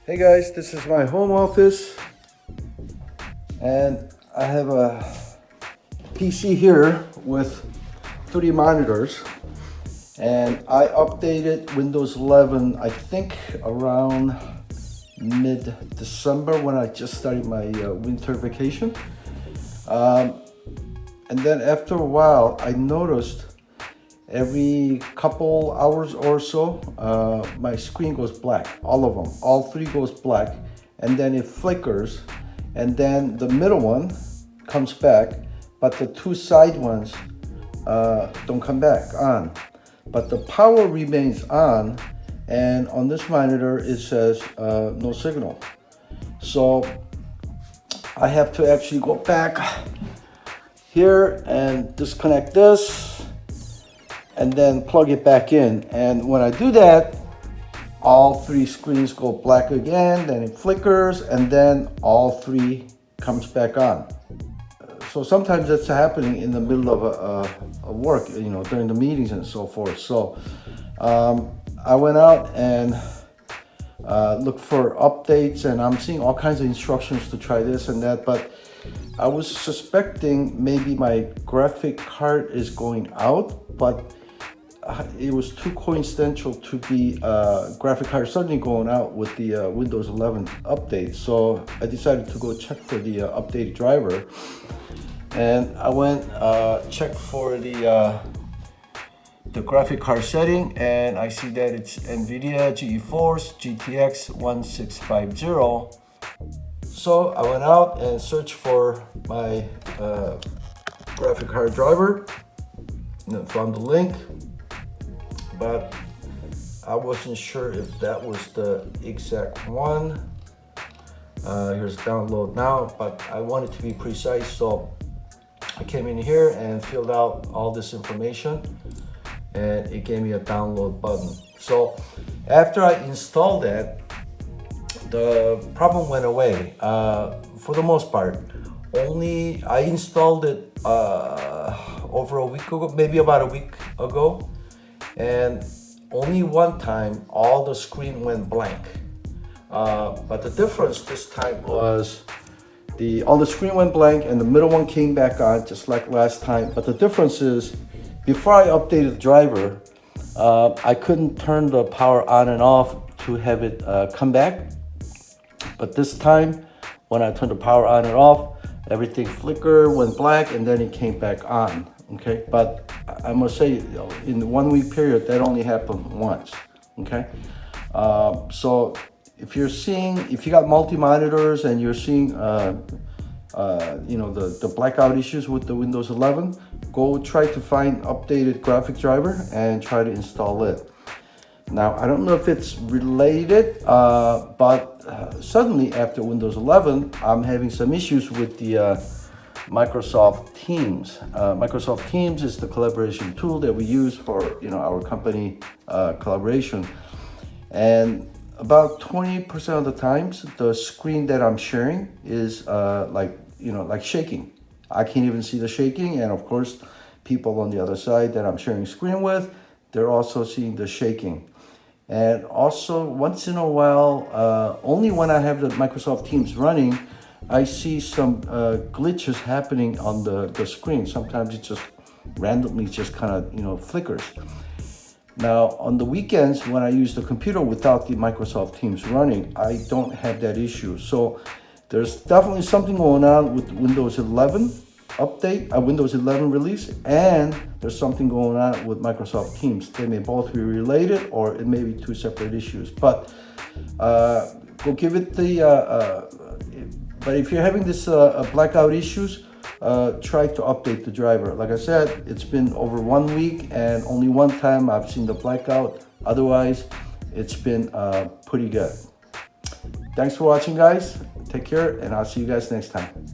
Hey guys, this is my home office and I have a PC here with 3 monitors and I updated Windows 11 I think around mid-December when I just started my winter vacation. And then after a while I noticed every couple hours or so, my screen goes black. All of them, all 3 goes black, and then it flickers, and then the middle one comes back, but the 2 side ones don't come back on. But the power remains on, and on this monitor it says no signal. So I have to actually go back here and disconnect this and then plug it back in. And when I do that, all 3 screens go black again, then it flickers, and then all 3 comes back on. So sometimes that's happening in the middle of a work, during the meetings and so forth. So I went out and looked for updates, and I'm seeing all kinds of instructions to try this and that, but I was suspecting maybe my graphic card is going out, but it was too coincidental to be graphic card suddenly going out with the Windows 11 update. So I decided to go check for the updated driver, and I went checked for the graphic card setting, and I see that it's NVIDIA GeForce GTX 1650. So I went out and searched for my graphic card driver and found the link, but I wasn't sure if that was the exact one. Here's download now, but I wanted to be precise, so I came in here and filled out all this information, and it gave me a download button. So after I installed that, the problem went away for the most part. Only I installed it over a week ago, maybe about a week ago, and only one time all the screen went blank. But the difference this time was all the screen went blank and the middle one came back on just like last time. But the difference is, before I updated the driver, I couldn't turn the power on and off to have it come back. But this time, when I turned the power on and off, everything flickered, went black, and then it came back on. Okay, but I must say, in the 1 week period, that only happened once. Okay, so if you got multi monitors and you're seeing, the blackout issues with the Windows 11, go try to find updated graphic driver and try to install it. Now, I don't know if it's related, but suddenly after Windows 11, I'm having some issues with the Microsoft Teams. Microsoft Teams is the collaboration tool that we use for our company collaboration. And about 20% of the times, the screen that I'm sharing is like shaking. I can't even see the shaking, and of course, people on the other side that I'm sharing screen with, they're also seeing the shaking. And also, once in a while, only when I have the Microsoft Teams running, I see some glitches happening on the screen. Sometimes it just randomly just kind of flickers. Now, on the weekends, when I use the computer without the Microsoft Teams running, I don't have that issue. So there's definitely something going on with Windows 11 update, Windows 11 release, and there's something going on with Microsoft Teams. They may both be related, or it may be 2 separate issues. But go give it but if you're having this blackout issues, try to update the driver. Like I said, it's been over 1 week, and only one time I've seen the blackout. Otherwise, it's been pretty good. Thanks for watching, guys. Take care, and I'll see you guys next time.